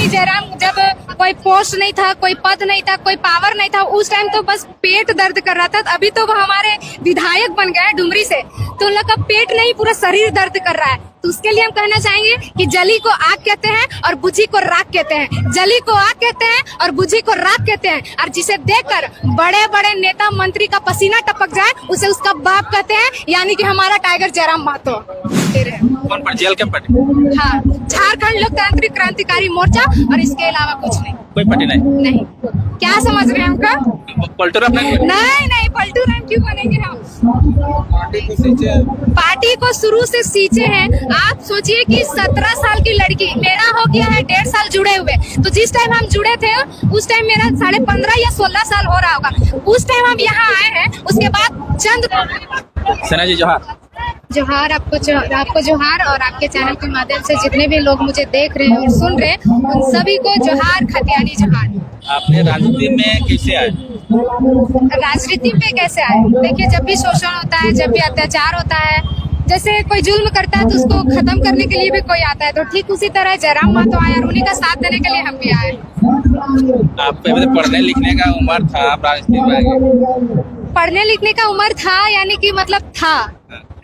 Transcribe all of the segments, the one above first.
कहीं जयराम जब कोई पोस्ट नहीं था, कोई पद नहीं था, कोई पावर नहीं था, उस टाइम तो बस पेट दर्द कर रहा था। अभी तो वो हमारे विधायक बन गए डुमरी से, तो उन लोग का पेट नहीं पूरा शरीर दर्द कर रहा है। तो उसके लिए हम कहना चाहेंगे कि जली को आग कहते हैं और बुझी को राख कहते हैं। जली को आग कहते हैं और बुझी को राख कहते हैं। और जिसे देखकर बड़े बड़े नेता मंत्री का पसीना टपक जाए उसे उसका बाप कहते हैं, यानी कि हमारा टाइगर जयराम महतो। कौन पर जेल के पटे? हाँ, झारखंड लोकतांत्रिक क्रांतिकारी मोर्चा और इसके अलावा कुछ नहीं। कोई पटे नहीं। क्या समझ रहे हैं हमका? पलटू राम नहीं, पलटू राम क्यों बनेंगे हम? पार्टी को शुरू से सींचे हैं। आप सोचिए कि 17 साल की लड़की, मेरा हो गया है 1.5 साल जुड़े हुए, तो जिस टाइम हम जुड़े थे उस टाइम मेरा 15.5 या 16 साल हो रहा होगा। उस टाइम हम यहाँ आए हैं, उसके बाद चंद सेना जी जोहार आपको जोहार, और आपके चैनल के माध्यम से जितने भी लोग मुझे देख रहे हैं और सुन रहे हैं उन सभी को जोहार, खतियानी जोहार। आपने राजनीति में कैसे आए? राजनीति में कैसे आए? देखिए, जब भी शोषण होता है, जब भी अत्याचार होता है, जैसे कोई जुल्म करता है तो उसको खत्म करने के लिए भी कोई आता है, तो ठीक उसी तरह जयराम महतो आए और उन्हीं का साथ देने के लिए हम भी आए। आपको पढ़ने लिखने का उम्र था, आप राजनीति में आए? पढ़ने लिखने का उम्र था, यानी कि मतलब था।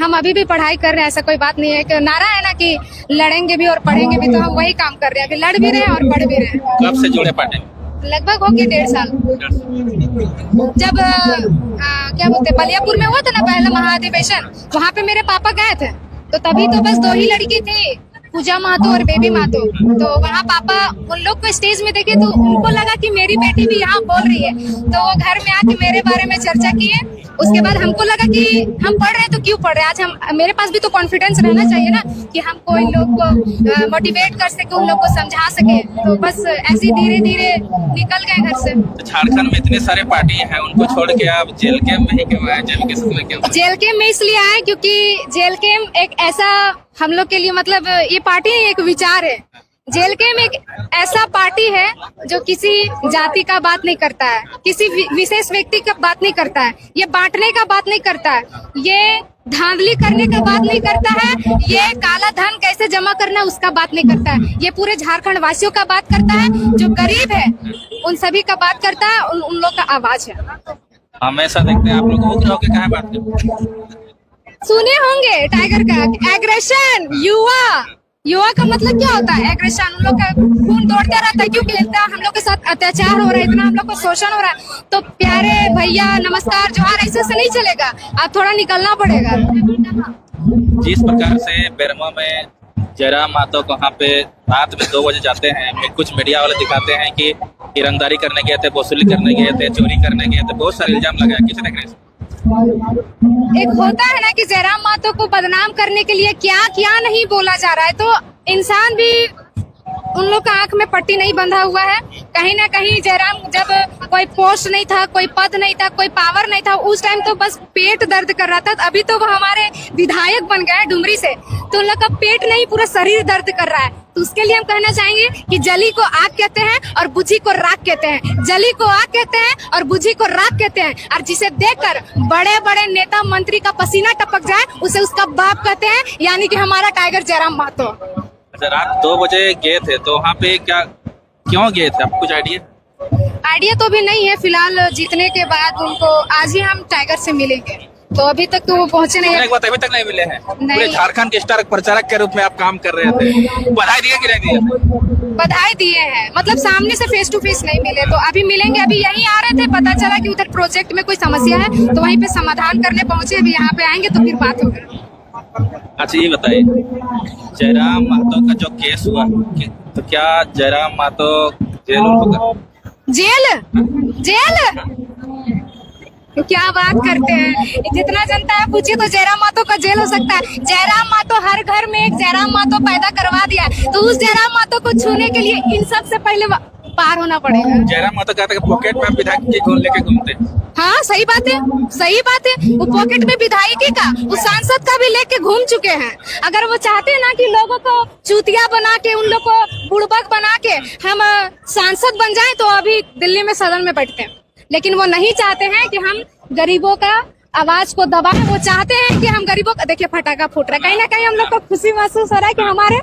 हम अभी भी पढ़ाई कर रहे हैं, ऐसा कोई बात नहीं है। कि नारा है ना कि लड़ेंगे भी और पढ़ेंगे भी, तो हम वही काम कर रहे हैं। अभी लड़ भी रहे हैं और पढ़ भी रहे हैं। कब से जुड़े पार्टी? लगभग हो गया 1.5 साल। जब क्या बोलते बलियापुर में हुआ था ना पहला महाधिवेशन, वहाँ पे मेरे पापा गए थे, तो तभी तो बस 2 ही लड़की थी, पूजा महतो और बेबी महतो। तो वहाँ पापा उन लोग को स्टेज में देखे तो उनको लगा कि मेरी बेटी भी यहाँ बोल रही है, तो वो घर में आके मेरे बारे में चर्चा किए। उसके बाद हमको लगा कि हम पढ़ रहे हैं तो क्यों पढ़ रहे हैं, आज हम मेरे पास भी तो कॉन्फिडेंस रहना चाहिए ना कि हम कोई लोग को मोटिवेट कर सके, उन लोग को समझा सके। तो बस ऐसे धीरे धीरे निकल गए घर से। झारखंड में इतने सारे पार्टी हैं, उनको छोड़ के आप जेल कैंप में ही क्यों आए? जेल कैंप में इसलिए आए क्योंकि जेल कैंप एक ऐसा हम लोग के लिए, मतलब ये पार्टी एक विचार है। जेल कैंप एक ऐसा पार्टी है जो किसी जाति का बात नहीं करता है, किसी विशेष व्यक्ति का बात नहीं करता है, ये बांटने का बात नहीं करता है, ये धांधली करने का बात नहीं करता है, ये काला धन कैसे जमा करना उसका बात नहीं करता है। ये पूरे झारखंड वासियों का बात करता है, जो गरीब है उन सभी का बात करता है, उन लोग का आवाज है। हमेशा देखते हैं आप लोग उग्र होकर कहाँ बात करते हैं? सुने होंगे टाइगर का एग्रेशन, युवा का मतलब क्या होता है? एग्रेशन। उन लोग का खून दौड़ता रहता है क्योंकि इतना हम लोग के साथ अत्याचार हो रहा है, इतना हम लोग को शोषण हो रहा है। तो प्यारे भैया नमस्कार जोहार, ऐसे से नहीं चलेगा, आप थोड़ा निकलना पड़ेगा। जिस प्रकार से बेरमा में जयराम महतो को वहाँ पे रात में 2 बजे जाते हैं, कुछ मीडिया वाले दिखाते हैं कि ईरानदारी करने गए थे, वसूली करने गए थे, चोरी करने गए थे, बहुत सारे इल्जाम लगाया। किसे देख रहे हैं? एक होता है ना कि जयराम महतो को बदनाम करने के लिए क्या क्या नहीं बोला जा रहा है, तो इंसान भी उन लोग का आंख में पट्टी नहीं बंधा हुआ है। कहीं ना कहीं जयराम जब कोई पोस्ट नहीं था, कोई पद नहीं था, कोई पावर नहीं था, उस टाइम तो बस पेट दर्द कर रहा था। अभी तो वो हमारे विधायक बन गए डुमरी से, तो उन लोग का पेट नहीं पूरा शरीर दर्द कर रहा है। तो उसके लिए हम कहना चाहेंगे कि जली को आग कहते हैं और बुझी को राख कहते हैं। जली को आग कहते हैं और बुझी को राख कहते हैं। और जिसे देखकर बड़े बड़े नेता मंत्री का पसीना टपक जाए उसे उसका बाप कहते हैं, यानी कि हमारा टाइगर जयराम महतो। अच्छा, रात 2 बजे गए थे तो वहाँ पे क्यों गए थे? आपको कुछ आइडिया तो भी नहीं है फिलहाल। जीतने के बाद उनको आज ही हम टाइगर से मिलेंगे, तो अभी तक तो वो पहुंचे नहीं है। अभी तक नहीं मिले हैं। पूरे झारखंड के स्टार प्रचारक के रूप में आप काम कर रहे थे, बधाई दिए कि नहीं दिए? बधाई दिए हैं, मतलब सामने से फेस टू फेस नहीं मिले, तो अभी मिलेंगे। अभी यहीं आ रहे थे, पता चला कि उधर प्रोजेक्ट में कोई समस्या है, तो वहीं पे समाधान करने पहुंचे। अभी यहाँ पे आएंगे तो फिर बात होगी। अच्छा, ये बताइए, जयराम महतो का जो केस हुआ, तो क्या जयराम महतो जेल होगा? जेल तो क्या बात करते हैं? जितना जनता है पूछिए तो जयराम महतो का जेल हो सकता है। जयराम महतो हर घर में एक जयराम महतो पैदा करवा दिया है, तो उस जयराम महतो को छूने के लिए इन सब से पहले पार होना पड़ेगा। जयराम महतो कहता है कि पॉकेट में विधायक की गोल लेके घूमते। हाँ, सही बात है, सही बात है। वो पॉकेट में विधायकी का, उस सांसद का भी लेके घूम चुके हैं। अगर वो चाहते हैं ना कि लोगों को चूतिया बना के, उन लोग को बुड़बक बना के हम सांसद बन जाएं, तो अभी दिल्ली में सदन में बैठते हैं। लेकिन वो नहीं चाहते हैं कि हम गरीबों का आवाज को दबाएं। वो चाहते हैं कि हम गरीबों का, देखिए फटाका फूट रहा है, कहीं ना कहीं हम लोग को खुशी महसूस हो रहा है कि हमारे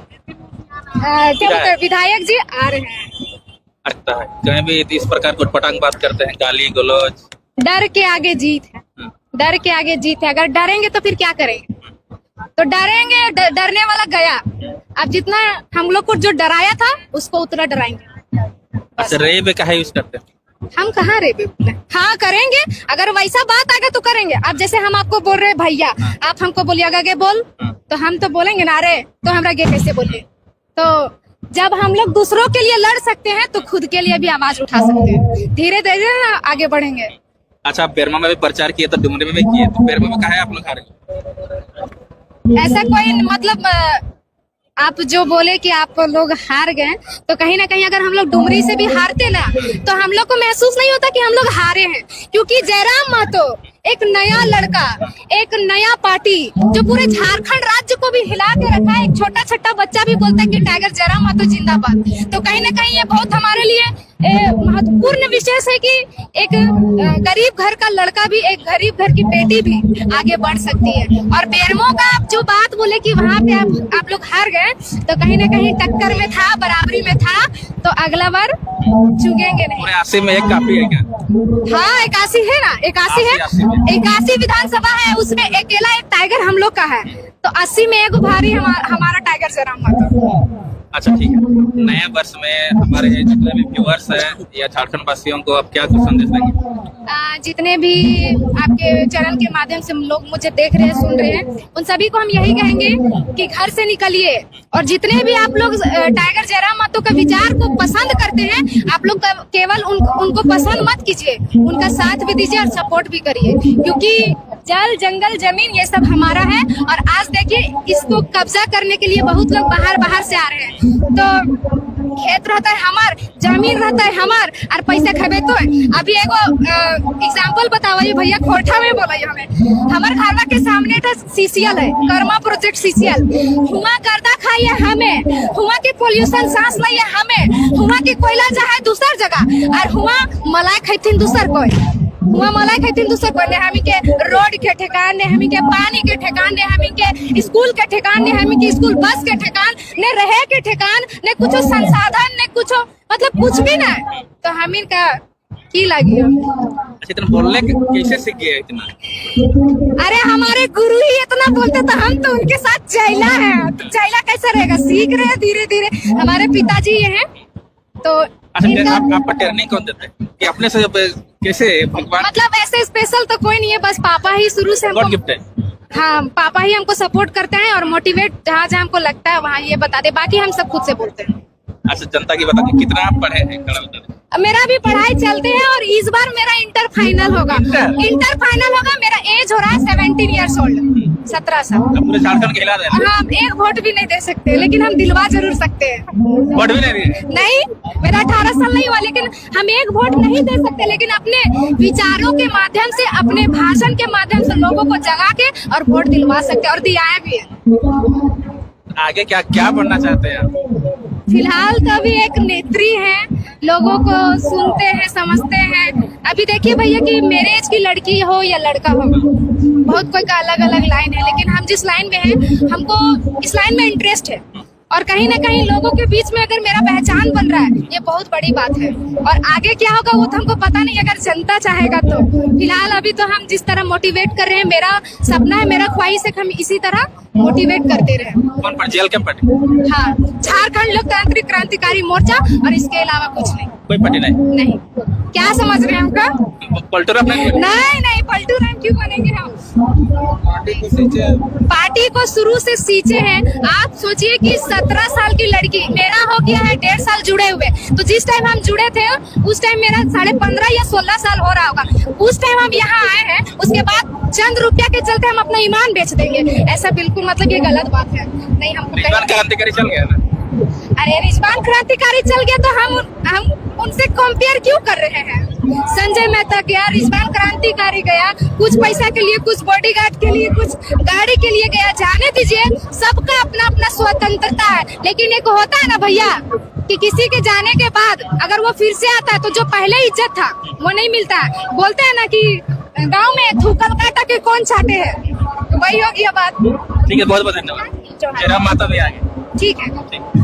क्या बोलते हैं, विधायक जी आ रहे हैं। लगता है कहीं भी इस प्रकार कुटपटांग बात करते हैं, गाली गलौज। डर के आगे जीत है, डर के आगे जीत है। अगर डरेंगे तो फिर क्या करेंगे? तो डरेंगे, डरने वाला गया। अब जितना हम लोग को जो डराया था उसको उतना डराएंगे। अच्छा, रे में कहा यूज करते हैं? हम कहाँ रे बोले, हाँ करेंगे। अगर वैसा बात आगे तो करेंगे। अब जैसे हम आपको बोल रहे हैं भैया, आप हमको बोलिएगा गे बोल, तो हम तो बोलेंगे ना रे, तो हमरा गे कैसे बोलिए? तो जब हम लोग दूसरों के लिए लड़ सकते हैं तो खुद के लिए भी आवाज उठा सकते हैं। धीरे धीरे आगे बढ़ेंगे। अच्छा, आप बेरमा में भी प्रचार किए तो डुमरी में भी किए, तो बेरमा में कहा है आप लोग हार गए? ऐसा कोई मतलब आप जो बोले कि आप लोग हार गए, तो कहीं ना कहीं अगर हम लोग डुमरी से भी हारते ना तो हम लोग को महसूस नहीं होता कि हम लोग हारे हैं। क्योंकि जयराम महतो एक नया लड़का, एक नया पार्टी जो पूरे झारखंड राज्य को भी हिला के रखा है। एक छोटा छोटा बच्चा भी बोलता है कि टाइगर जयराम महतो जिंदाबाद। तो कहीं ना कहीं ये बहुत हमारे लिए महत्वपूर्ण विशेष है कि एक गरीब घर का लड़का भी, एक गरीब घर की बेटी भी आगे बढ़ सकती है। और बेरमो का आप जो बात बोले कि वहाँ पे आप लोग हार गए, तो कहीं ना कहीं टक्कर में था, बराबरी में था, तो अगला बार चूकेंगे नहीं। पूरे 80 में एक काफी है क्या? हाँ, 81 है ना, 81 है, 81 विधानसभा है, उसमें अकेला एक टाइगर हम लोग का है। तो 80 में एक भारी हमारा टाइगर जयराम महतो। अच्छा ठीक है, नए वर्ष में हमारे जितने भी व्यूअर्स हैं या झारखंड वासियों को आप क्या कुछ संदेश देंगे? जितने भी आपके चैनल के माध्यम से लोग मुझे देख रहे हैं, सुन रहे हैं, उन सभी को हम यही कहेंगे कि घर से निकलिए। और जितने भी आप लोग टाइगर जयराम महतो का विचार को पसंद करते हैं, आप लोग केवल उनको पसंद मत कीजिए, उनका साथ भी दीजिए और सपोर्ट भी करिए। क्योंकि जल, जंगल, जमीन ये सब हमारा है। और आज देखिए, इसको कब्जा करने के लिए बहुत लोग बाहर से आ रहे हैं। तो खेत रहता है हमार, जमीन रहता है हमार, और पैसा खबे तो अभी एगो एग्जाम्पल बताइए भैया। खोरठा में बोला हमें, हमारे घरवा के सामने था सीसीएल है, कर्मा प्रोजेक्ट सीसीएल। हुआ गर्दा खाइए हमें, हुआ के पोल्यूशन सांस लाइए हमें, हुआ के कोयला जहाँ दूसर जगह, और हुआ मलाई खैथिन दूसर कोई, हुआ मलाई खैथिन दूसर कोई। ने हमी के रोड के ठेकान, ने हमी के पानी के ठेकान, ने हमी के स्कूल के ठेकान, ने हमी के स्कूल बस के ठेकान, ने रहे के ठेकान, ने कुछ संसाधन, ने कुछ मतलब कुछ भी ना। तो हमी का की लगी इतना बोलने कैसे सीख गए इतना? अरे हमारे गुरु ही इतना बोलते, तो हम तो उनके साथ चैला है। तो चैला कैसे रहेगा? सीख रहे हैं धीरे धीरे। हमारे पिताजी ये हैं। तो अच्छा, आपका ट्रेनिंग कौन देते हैं कि अपने से कैसे भगवान? मतलब ऐसे स्पेशल तो कोई नहीं है, बस पापा ही शुरू से हमको गिफ्ट है। हाँ, पापा ही हमको सपोर्ट करते हैं और मोटिवेट जहाँ जहाँ हमको लगता है वहाँ ये बताते। बाकी हम सब खुद से बोलते हैं। अच्छा, जनता की बताइए कितना आप पढ़े हैं? मेरा भी पढ़ाई चलते हैं और इस बार मेरा इंटर फाइनल होगा। इंटर फाइनल होगा। मेरा एज हो रहा है 17 ईयर्स ओल्ड, 17 साल। पूरे झारखंड खिला दे। हाँ, एक वोट भी नहीं दे सकते, लेकिन हम दिलवा जरूर सकते हैं। वोट भी नहीं, मेरा 18 साल नहीं हुआ, लेकिन हम एक वोट नहीं दे सकते, लेकिन अपने विचारों के माध्यम से, अपने भाषण के माध्यम से लोगों को जगा के और वोट दिलवा सकते हैं, और दिलाया भी है। आगे क्या क्या बनना चाहते हैं आप? फिलहाल तो अभी एक नेत्री हैं, लोगों को सुनते हैं, समझते हैं। अभी देखिए भैया कि मेरे एज की लड़की हो या लड़का हो, बहुत कोई का अलग अलग लाइन है, लेकिन हम जिस लाइन में हैं, हमको इस लाइन में इंटरेस्ट है। और कहीं ना कहीं लोगों के बीच में अगर मेरा पहचान बन रहा है, ये बहुत बड़ी बात है। और आगे क्या होगा वो तो हमको पता नहीं, अगर जनता चाहेगा तो। फिलहाल अभी तो हम जिस तरह मोटिवेट कर रहे हैं, मेरा सपना है, मेरा ख्वाहिश है कि हम इसी तरह मोटिवेट करते रहे। कौन पर जेल के पार्टी? हाँ, झारखंड लोकतांत्रिक क्रांतिकारी मोर्चा, और इसके अलावा कुछ नहीं। कोई पार्टी नहीं? क्या समझ रहे हैं हमका? पलटू राम नहीं, पलटू राम क्यों बनेंगे हम? पार्टी को शुरू से सींचे हैं। आप सोचिए कि 17 साल की लड़की, मेरा हो गया है 1.5 साल जुड़े हुए, तो जिस टाइम हम जुड़े थे उस टाइम मेरा 15.5 या 16 साल हो रहा होगा। उस टाइम हम यहाँ आए हैं, उसके बाद चंद रुपया के चलते हम अपना ईमान बेच देंगे? ऐसा बिल्कुल, मतलब ये गलत बात है। नहीं, हमको क्रांतिकारी चल गया ना। अरे रिजवान क्रांतिकारी चल गया तो हम उनसे कंपेयर क्यों कर रहे हैं? संजय मेहता गया, रिजवान क्रांतिकारी गया, कुछ पैसा के लिए, कुछ बॉडीगार्ड के लिए, कुछ गाड़ी के लिए गया। जाने दीजिए, सबका अपना अपना स्वतंत्रता है। लेकिन एक होता है ना भैया कि किसी के जाने के बाद अगर वो फिर से आता है तो जो पहले इज्जत था वो नहीं मिलता है। बोलते हैं ना कि गाँव में थूकल काटा के कौन छाटे है, तो वही हो गया बात। ठीक है, बहुत बहुत धन्यवाद। जयराम महतो भी आ गए। ठीक है।